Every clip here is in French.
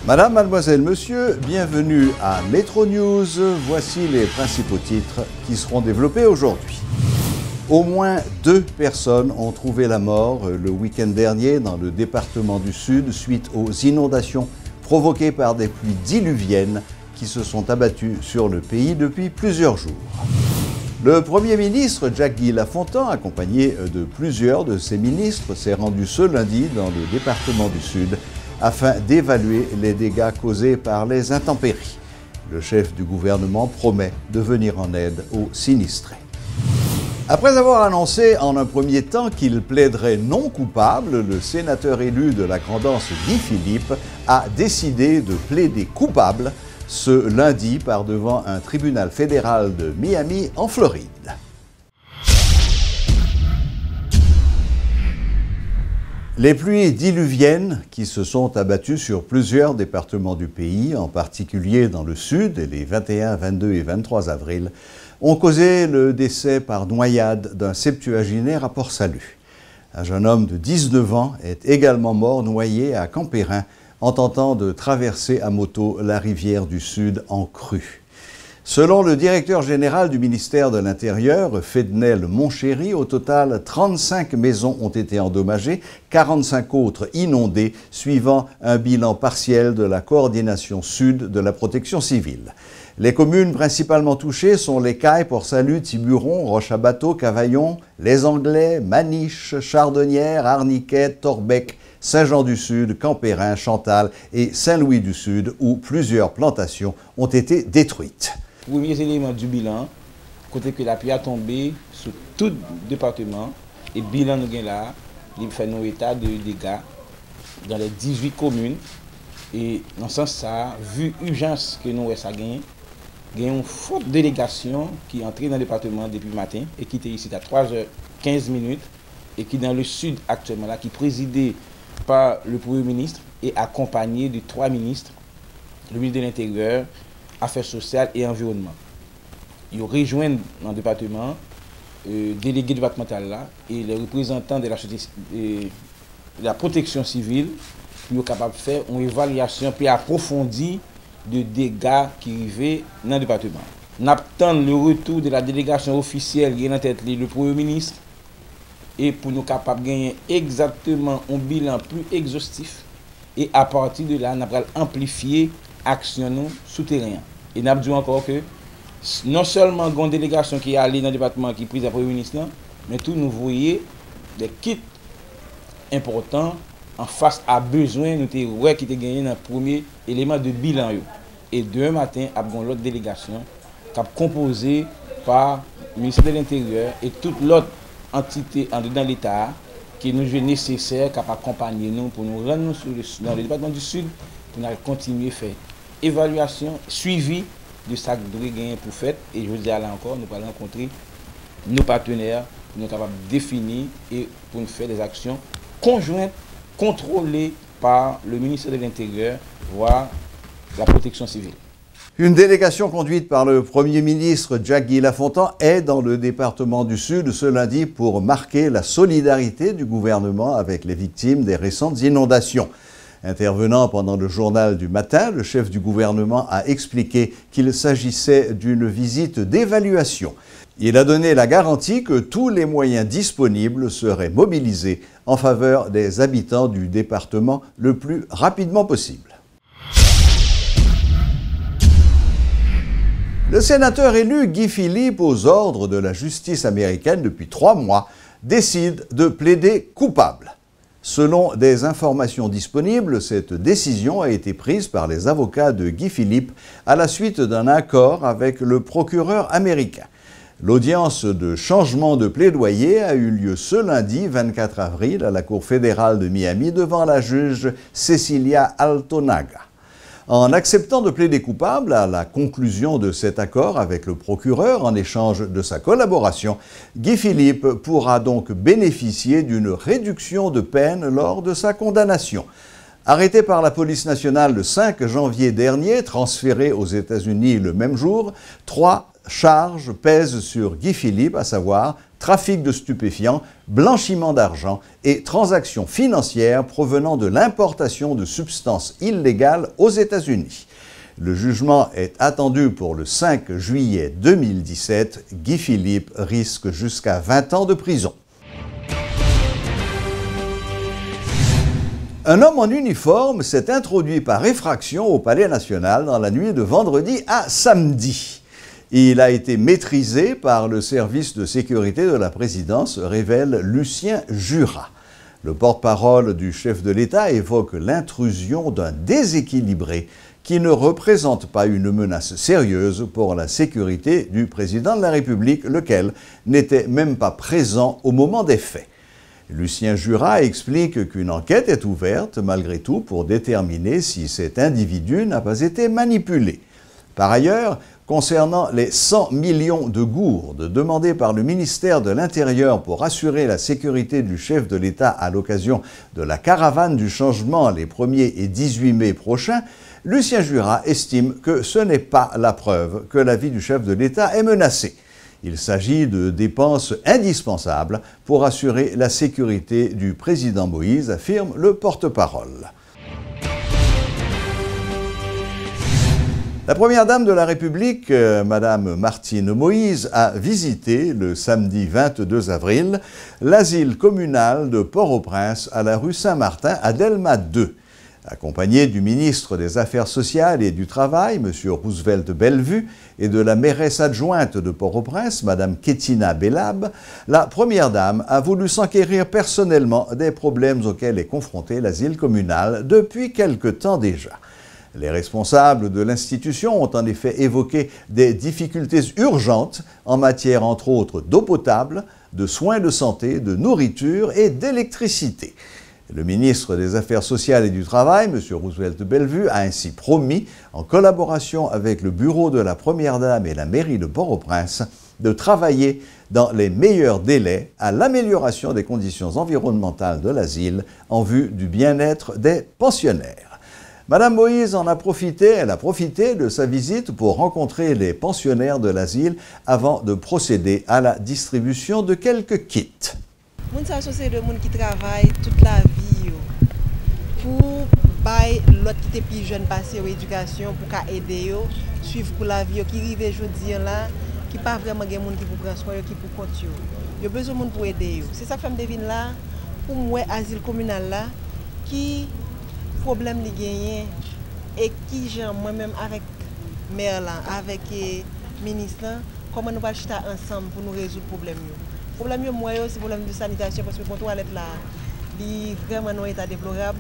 Madame, mademoiselle, monsieur, bienvenue à Metro News. Voici les principaux titres qui seront développés aujourd'hui. Au moins 2 personnes ont trouvé la mort le week-end dernier dans le département du Sud suite aux inondations provoquées par des pluies diluviennes qui se sont abattues sur le pays depuis plusieurs jours. Le Premier ministre Jacques-Guy Lafontant, accompagné de plusieurs de ses ministres, s'est rendu ce lundi dans le département du Sud afin d'évaluer les dégâts causés par les intempéries. Le chef du gouvernement promet de venir en aide aux sinistrés. Après avoir annoncé en un premier temps qu'il plaiderait non coupable, le sénateur élu de la Grand'Anse Guy Philippe a décidé de plaider coupable ce lundi par devant un tribunal fédéral de Miami en Floride. Les pluies diluviennes qui se sont abattues sur plusieurs départements du pays, en particulier dans le sud, les 21, 22 et 23 avril, ont causé le décès par noyade d'un septuagénaire à Port-Salut. Un jeune homme de 19 ans est également mort noyé à Campérin en tentant de traverser à moto la rivière du Sud en crue. Selon le directeur général du ministère de l'Intérieur, Fednel Montchéry, au total, 35 maisons ont été endommagées, 45 autres inondées, suivant un bilan partiel de la coordination sud de la protection civile. Les communes principalement touchées sont Les Cailles, Port-Salut, Tiburon, Roche-à-Bateau, Cavaillon, Les Anglais, Maniche, Chardonnières, Arniquet, Torbec, Saint-Jean-du-Sud, Campérin, Chantal et Saint-Louis-du-Sud, où plusieurs plantations ont été détruites. Premier élément du bilan, côté que la pluie a tombé sur tout le département, et le bilan nous gagne là, il fait un état de dégâts dans les 18 communes. Et dans ce sens, ça, vu l'urgence que nous avons gagné, il y a une forte délégation qui est entrée dans le département depuis le matin et qui était ici à 3h15 et qui est dans le sud actuellement, là, qui est présidé par le Premier ministre et accompagné de 3 ministres, le ministre de l'Intérieur, Affaires sociales et environnement. Ils ont rejoint dans le département, délégué départemental là, et les représentants de la protection civile pour être capable de faire une évaluation plus approfondie de dégâts qui arrivaient dans le département. Nous attendons le retour de la délégation officielle qui est en tête le Premier ministre et pour nous capables de gagner exactement un bilan plus exhaustif et à partir de là, nous allons amplifier l'action souterraine. Et nous avons dit encore que non seulement une délégation qui est allée dans le département qui est prise par le Premier ministre, mais tout nous voyons des kits importants en face à besoin nous qui était gagné dans le premier élément de bilan. Et demain matin, nous avons l'autre délégation qui est composée par le ministère de l'Intérieur et toute l'autre entité dans l'État qui nous est nécessaire pour accompagner nous pour nous rendre dans le département du Sud pour nous continuer à faire évaluation, suivi de ça que nous devons gagner pour faire. Et je vous dis là encore, nous allons rencontrer nos partenaires pour nous capables de définir et pour nous faire des actions conjointes contrôlées par le ministère de l'Intérieur, voire la protection civile. Une délégation conduite par le Premier ministre Jacques-Guy Lafontant est dans le département du Sud ce lundi pour marquer la solidarité du gouvernement avec les victimes des récentes inondations. Intervenant pendant le journal du matin, le chef du gouvernement a expliqué qu'il s'agissait d'une visite d'évaluation. Il a donné la garantie que tous les moyens disponibles seraient mobilisés en faveur des habitants du département le plus rapidement possible. Le sénateur élu Guy Philippe, aux ordres de la justice américaine depuis 3 mois, décide de plaider coupable. Selon des informations disponibles, cette décision a été prise par les avocats de Guy Philippe à la suite d'un accord avec le procureur américain. L'audience de changement de plaidoyer a eu lieu ce lundi 24 avril à la Cour fédérale de Miami devant la juge Cecilia Altonaga. En acceptant de plaider coupable à la conclusion de cet accord avec le procureur en échange de sa collaboration, Guy Philippe pourra donc bénéficier d'une réduction de peine lors de sa condamnation. Arrêté par la police nationale le 5 janvier dernier, transféré aux États-Unis le même jour, 3 charges pèsent sur Guy Philippe, à savoir trafic de stupéfiants, blanchiment d'argent et transactions financières provenant de l'importation de substances illégales aux États-Unis. Le jugement est attendu pour le 5 juillet 2017. Guy Philippe risque jusqu'à 20 ans de prison. Un homme en uniforme s'est introduit par effraction au Palais national dans la nuit de vendredi à samedi. Il a été maîtrisé par le service de sécurité de la présidence, révèle Lucien Jurat. Le porte-parole du chef de l'État évoque l'intrusion d'un déséquilibré qui ne représente pas une menace sérieuse pour la sécurité du président de la République, lequel n'était même pas présent au moment des faits. Lucien Jurat explique qu'une enquête est ouverte malgré tout pour déterminer si cet individu n'a pas été manipulé. Par ailleurs, concernant les 100 millions de gourdes demandées par le ministère de l'Intérieur pour assurer la sécurité du chef de l'État à l'occasion de la caravane du changement les 1er et 18 mai prochains, Lucien Jurat estime que ce n'est pas la preuve que la vie du chef de l'État est menacée. Il s'agit de dépenses indispensables pour assurer la sécurité du président Moïse, affirme le porte-parole. La première dame de la République, Madame Martine Moïse, a visité le samedi 22 avril l'asile communal de Port-au-Prince à la rue Saint-Martin à Delma 2. Accompagnée du ministre des Affaires sociales et du Travail, M. Roosevelt Bellevue, et de la mairesse adjointe de Port-au-Prince, Mme Kétina Bellab, la première dame a voulu s'enquérir personnellement des problèmes auxquels est confronté l'asile communal depuis quelque temps déjà. Les responsables de l'institution ont en effet évoqué des difficultés urgentes en matière entre autres d'eau potable, de soins de santé, de nourriture et d'électricité. Le ministre des Affaires sociales et du Travail, M. Roosevelt Bellevue, a ainsi promis, en collaboration avec le bureau de la Première Dame et la mairie de Port-au-Prince, de travailler dans les meilleurs délais à l'amélioration des conditions environnementales de l'asile en vue du bien-être des pensionnaires. Madame Moïse en a profité, elle a profité de sa visite pour rencontrer les pensionnaires de l'asile avant de procéder à la distribution de quelques kits. Moun sa c'est de moun qui travaille toute la vie pour bay l'autre qui était plus jeune passer aux éducation pour aider yo suivre pour la vie qui rive jodi là qui pas vraiment gen moun qui pour prendre soin qui pour compte yo. Yo besoin moun pour aider yo. C'est ça que femme devine là pour moi asile communal là qui problème li gagné et qui genre moi-même avec maire là avec ministre comment nous va chita ensemble pour nous résoudre problème yo. Problème yo moi c'est problème de sanitation parce que quand toilette là li vraiment dans état déplorable.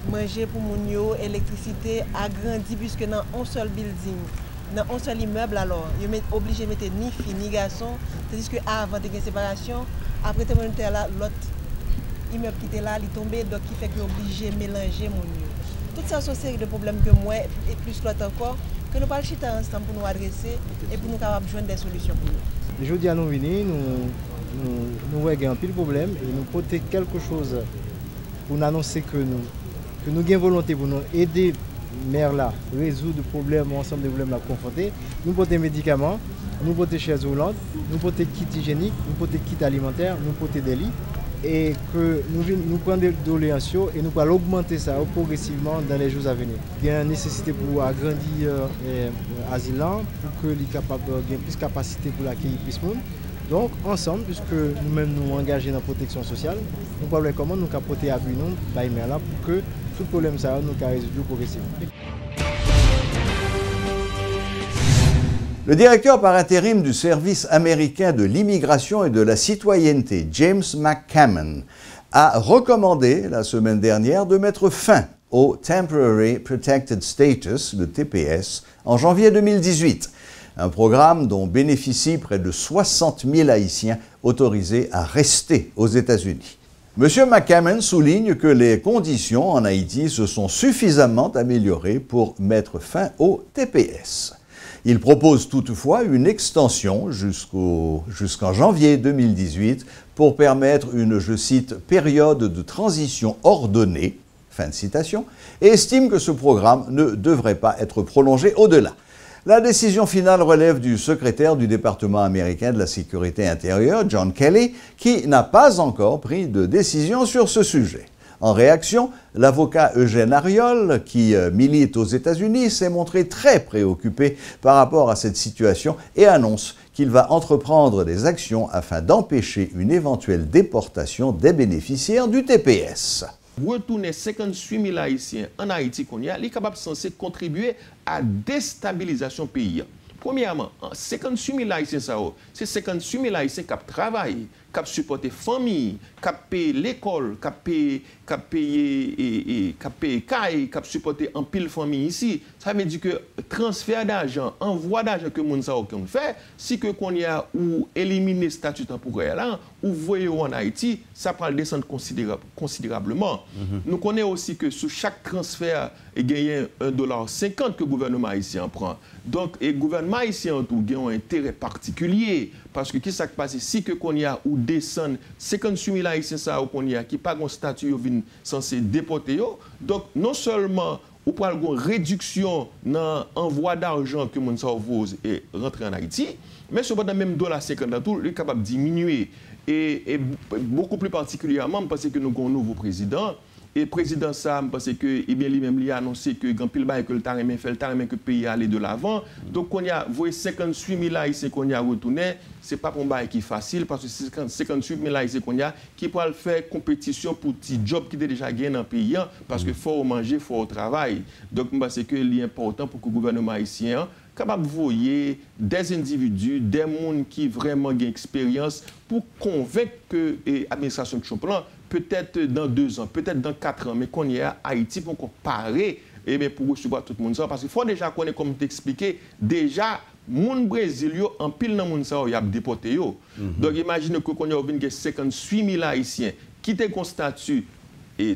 Manger pour moun yo, électricité agrandi puisque dans un seul building, dans un seul immeuble alors, yo obligé de mettre ni fille ni garçon, tandis que avant de séparation, après terminer là l'autre immeuble qui était là, il tombé donc qui fait que obligé de mélanger moun yo. Tout ça c'est une série de problèmes que moi et plus l'autre encore que nous pas chita ensemble pour nous adresser et pour nous capable joindre des solutions pour nous. Aujourd'hui à nous venir nous voyons un pile problème et nous porter quelque chose pour nous annoncer que nous avons volonté pour nous aider maire là résoudre le problème, ensemble des problèmes à confronter. Nous portons des médicaments, nous portons chaises roulantes, nous portons des kits hygiéniques, nous portons des kits alimentaires, nous portons des lits et que nous prenons des doléances et nous allons augmenter ça progressivement dans les jours à venir. Il y a une nécessité pour agrandir l'asile pour que les capables aient plus de capacité pour l'accueillir plus de monde. Donc, ensemble, puisque nous-mêmes nous engagés dans la protection sociale, nous pouvons comment nous apporter appui nous, là, pour que tout problème ça nous résoudre progressivement. Le directeur par intérim du service américain de l'immigration et de la citoyenneté, James McCammon, a recommandé la semaine dernière de mettre fin au Temporary Protected Status, le TPS, en janvier 2018. Un programme dont bénéficient près de 60 000 Haïtiens autorisés à rester aux États-Unis. M. McCammon souligne que les conditions en Haïti se sont suffisamment améliorées pour mettre fin au TPS. Il propose toutefois une extension jusqu'en janvier 2018 pour permettre une, je cite, « période de transition ordonnée », fin de citation, et estime que ce programme ne devrait pas être prolongé au-delà. La décision finale relève du secrétaire du département américain de la sécurité intérieure, John Kelly, qui n'a pas encore pris de décision sur ce sujet. En réaction, l'avocat Eugène Ariol, qui milite aux États-Unis, s'est montré très préoccupé par rapport à cette situation et annonce qu'il va entreprendre des actions afin d'empêcher une éventuelle déportation des bénéficiaires du TPS. Retourner 58 000 Haïtiens en Haïti qu'on y a, les capables censés contribuer à la déstabilisation du pays. Premièrement, 58 000 Haïtiens, c'est 58 000 Haïtiens qui travaillent, qui supportent les familles, qui payent l'école, qui payent caille, qui supportent en pile famille ici. Ça veut dire que transfert d'argent, envoi d'argent que nous avons fait, si que qu'on y a ou éliminer le statut temporaire là, ou voyez en Haïti, ça peut descendre considérablement. Nous connaissons aussi que sur chaque transfert, il y a $1,50 que le gouvernement haïtien prend. Donc, le gouvernement haïtien tout a un intérêt particulier parce que qu'est-ce qui se passe ici que qu'on y a ou descend 58 000 haïtiens ça ou qu'on y a qui pas un statut censé déporter. Donc, non seulement ou pour une réduction dans l'envoi d'argent que mon pose et rentrer en Haïti, mais cependant même $50 tout, il est capable de diminuer. Et beaucoup plus particulièrement parce que nous avons un nouveau président. Et le président Sam, parce que lui-même a annoncé que grand pile que le taremé fait le taremé que le pays allait de l'avant. Donc on y a 58 000 haïtiens qu'on y a retourné, c'est pas pour un bail qui est facile parce que c'est 58 000 haïtiens qu'on y a qui peuvent faire compétition pour petit job qui est déjà gagné dans le pays parce que faut manger, faut travailler. Donc c'est que c'est important pour que le gouvernement haïtien capable de voyer des individus, des gens qui vraiment ont une expérience pour convaincre que l'administration de Chopin, peut-être dans 2 ans, peut-être dans 4 ans, mais qu'on y a Haïti pour qu'on parer pour recevoir tout le monde. Parce qu'il faut déjà connaître, comme t'expliquer, déjà, les Brésiliens, en pile dans le monde, ils ont déporté. Donc imaginez que qu'on y a 58 000 Haïtiens qui ont un statut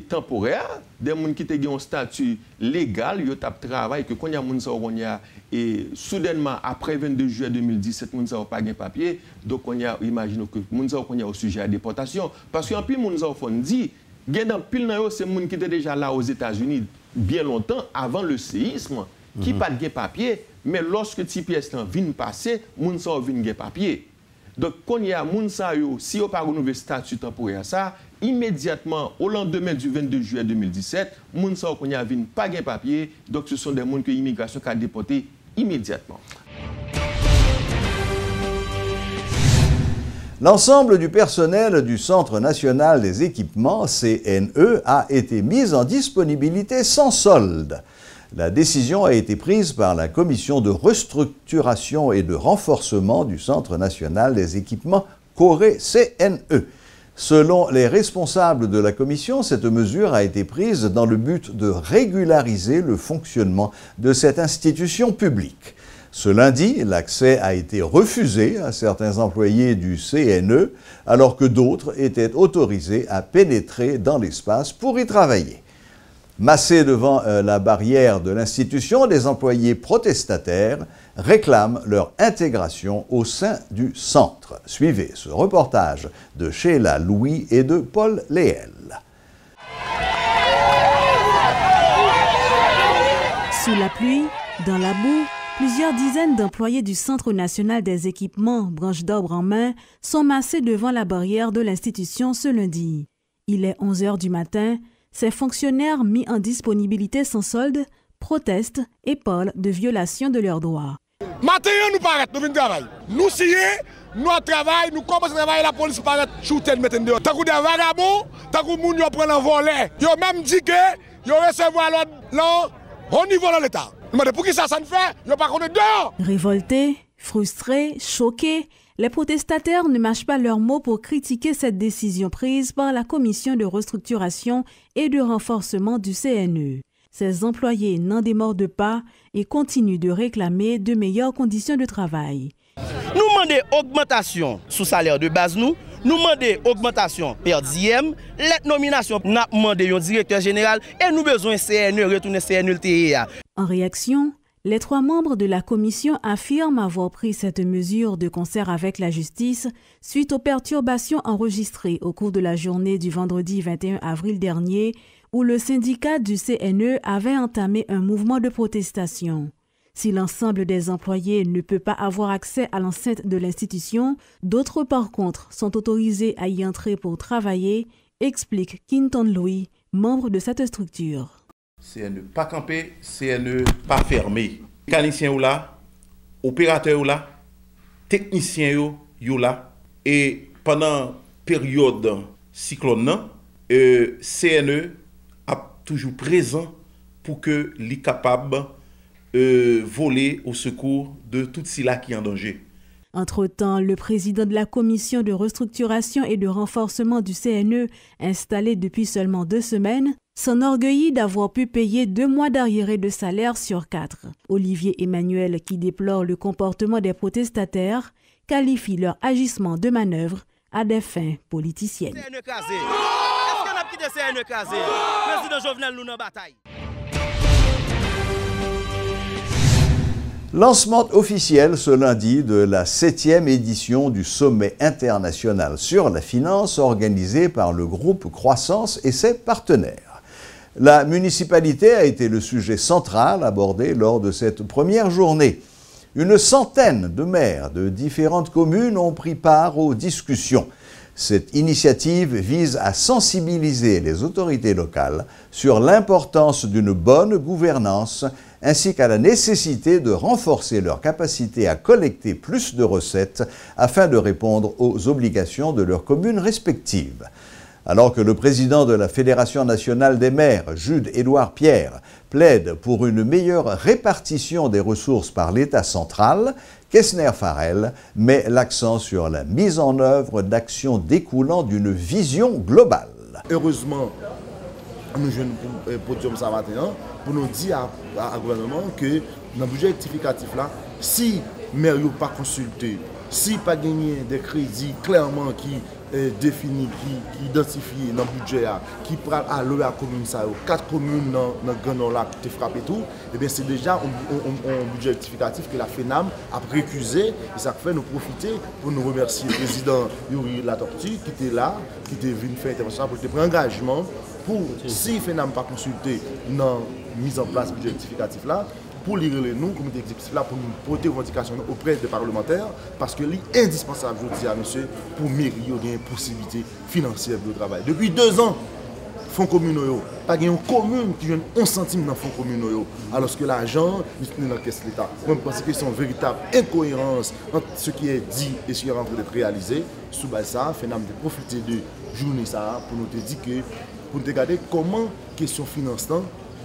temporaire, des gens qui ont un statut légal, ils ont travaillé, que quand il y a des gens et soudainement, après 22 juillet 2017, les gens n'ont pas de papier, donc on y a, imaginez que les gens sont au sujet à la déportation. Parce qu'en plus, les gens ont dit, c'est des gens qui étaient déjà là aux États-Unis bien longtemps, avant le séisme, qui n'ont pas de papier, mais lorsque TPS vient passer, les gens viennent de papier. Donc, quand il y a des gens, si on n'a pas renouvelé le statut temporaire, ça, immédiatement, au lendemain du 22 juillet 2017, les gens qui n'ont pas de papier, donc ce sont des gens que l'immigration a déporté immédiatement. L'ensemble du personnel du Centre national des équipements, CNE, a été mis en disponibilité sans solde. La décision a été prise par la commission de restructuration et de renforcement du Centre national des équipements Corée-CNE. Selon les responsables de la commission, cette mesure a été prise dans le but de régulariser le fonctionnement de cette institution publique. Ce lundi, l'accès a été refusé à certains employés du CNE, alors que d'autres étaient autorisés à pénétrer dans l'espace pour y travailler. Massés devant la barrière de l'institution, les employés protestataires réclament leur intégration au sein du centre. Suivez ce reportage de Sheila Louis et de Paul Léel. Sous la pluie, dans la boue, plusieurs dizaines d'employés du Centre national des équipements, branche d'arbre en main, sont massés devant la barrière de l'institution ce lundi. Il est 11 h du matin. Ces fonctionnaires mis en disponibilité sans solde protestent et parlent de violation de leurs droits. Matin, nous paraît, nous venons travailler. Nous signons, nous travaillons, nous commençons à travailler, la police paraît shooter, nous mettons dehors. Tant que des vagabonds, tant que les gens prennent un volet, ils ont même dit que ils recevoir l'ordre au niveau de l'État. Mais pour qui ça ne fait, ils n'ont pas connu dehors. Révoltés, frustrés, choqués, les protestataires ne mâchent pas leurs mots pour critiquer cette décision prise par la commission de restructuration et de renforcement du CNE. Ces employés n'en démordent pas et continuent de réclamer de meilleures conditions de travail. Nous demandons augmentation sous salaire de base, nous demandons augmentation per diem, les nominations, nous demandons un directeur général et nous besoin CNE, retourner CNE LTEA. En réaction, les 3 membres de la commission affirment avoir pris cette mesure de concert avec la justice suite aux perturbations enregistrées au cours de la journée du vendredi 21 avril dernier où le syndicat du CNE avait entamé un mouvement de protestation. Si l'ensemble des employés ne peut pas avoir accès à l'enceinte de l'institution, d'autres par contre sont autorisés à y entrer pour travailler, explique Quinton Louis, membre de cette structure. CNE pas campé, CNE pas fermé. Mécanicien ou là, opérateur ou là, technicien ou là, et pendant période cyclone, CNE a toujours présent pour que les capables voler au secours de tout cela qui est en danger. Entre-temps, le président de la commission de restructuration et de renforcement du CNE, installé depuis seulement 2 semaines, s'enorgueillit d'avoir pu payer 2 mois d'arriérés de salaire sur 4. Olivier Emmanuel, qui déplore le comportement des protestataires, qualifie leur agissement de manœuvre à des fins politiciennes. CNE casé. Est-ce qu'on a quitté CNE casé? Président Jovenel nous dans bataille. Lancement officiel ce lundi de la 7e édition du Sommet international sur la finance organisé par le groupe Croissance et ses partenaires. La municipalité a été le sujet central abordé lors de cette première journée. Une centaine de maires de différentes communes ont pris part aux discussions. Cette initiative vise à sensibiliser les autorités locales sur l'importance d'une bonne gouvernance ainsi qu'à la nécessité de renforcer leur capacité à collecter plus de recettes afin de répondre aux obligations de leurs communes respectives. Alors que le président de la Fédération nationale des maires, Jude-Édouard Pierre, plaide pour une meilleure répartition des ressources par l'État central, Kessner Farrell met l'accent sur la mise en œuvre d'actions découlant d'une vision globale. Heureusement, nous jouons un podium ça matin pour nous dire à gouvernement que dans le budget rectificatif là, si les maires n'ont pas consulté, si pas gagné des crédits clairement qui définis, qui identifient dans le budget, qui prennent à l'eau à la commune, 4 communes dans le Grand Nord là qui ont frappé tout, et bien c'est déjà un budget rectificatif que la FENAM a récusé, et ça fait nous profiter pour nous remercier le président Yuri Latortue qui était là, qui était venu faire intervention pour prendre engagement pour, si FENAM n'a pas consulté dans la mise en place du budget rectificatif là, pour lire nous, comité exécutif là, pour nous porter revendication auprès des parlementaires, parce que c'est indispensable, je dis à monsieur, pour mairie, il y a une possibilité financière de travail. Depuis 2 ans, fonds communaux, pas une commune qui donne 11 centimes dans les fonds communaux, alors que l'argent est dans la caisse de l'État. Moi, je pense que c'est une véritable incohérence entre ce qui est dit et ce qui est en train d'être réalisé. Sous ça, FENAM de profiter de journée ça pour nous dire que, pour nous regarder comment question financière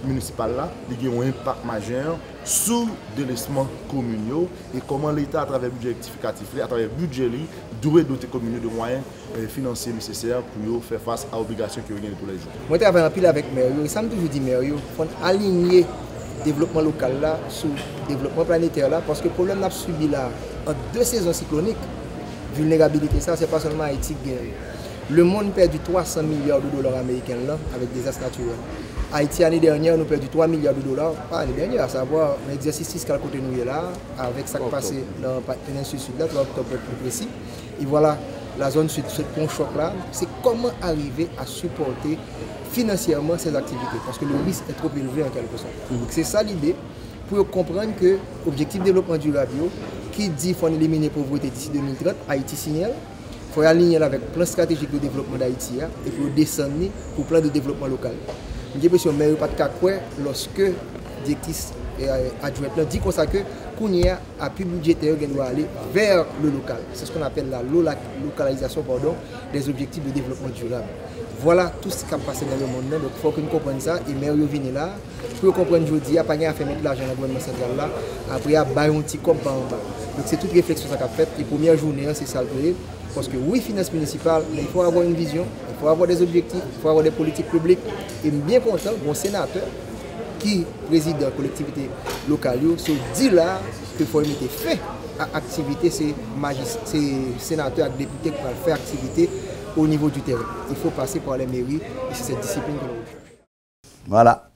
municipal là, il y a un impact majeur sur le délaissement communal et comment l'État, à travers le budget rectificatif, à travers le budget, doit doter les communes de moyens financiers nécessaires pour faire face à l'obligation qui reviennent tous les jours. Moi, je travaille en pile avec Maire, et ça me toujours dit Maire, il faut aligner le développement local là sur le développement planétaire là, parce que le problème qu'on a subi là, en 2 saisons cycloniques, vulnérabilité, ça, c'est pas seulement Haïti qui gagne. Le monde perdu 300 milliards de dollars américains là, avec des désastres naturels. Haïti, l'année dernière, nous avons perdu 3 milliards de dollars. Pas l'année dernière, à savoir l'exercice fiscal côté nous est là, avec ce qui est passé dans la péninsule sud, là, 3 octobre plus précis. Et voilà, la zone sud, ce pont choc là, c'est comment arriver à supporter financièrement ces activités. Parce que le risque est trop élevé en quelque sorte. Donc c'est ça l'idée, pour comprendre que l'objectif de développement durable, qui dit qu'il faut éliminer la pauvreté d'ici 2030, Haïti signale. Il faut aligner avec le plan stratégique de développement d'Haïti et pour descendre pour le plan de développement local. Je dis que je ne pas de cas lorsque le directrice adjointe dit comme ça que Kounia a pu budgétaire doit aller vers le local. C'est ce qu'on appelle la localisation des objectifs de développement durable. Voilà tout ce qui a passé dans le monde. Donc il faut que nous comprenions ça. Et Mario vient là pour comprendre aujourd'hui, il n'y a pas à faire mettre l'argent dans le gouvernement central là. Après, il y a un petit comme en bas. Donc c'est toute réflexion qu'a faite. Et première journée, c'est ça le parce que oui, finance municipale, mais il faut avoir une vision, il faut avoir des objectifs, il faut avoir des politiques publiques. Et bien content, mon sénateur qui préside la collectivité locale, se dit là qu'il faut mettre fin à l'activité, c'est sénateurs et députés qui vont faire activité au niveau du terrain. Il faut passer par les mairies et c'est cette discipline que l'on recherche. Voilà,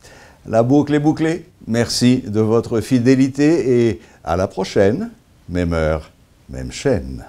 la boucle est bouclée. Merci de votre fidélité et à la prochaine, même heure, même chaîne.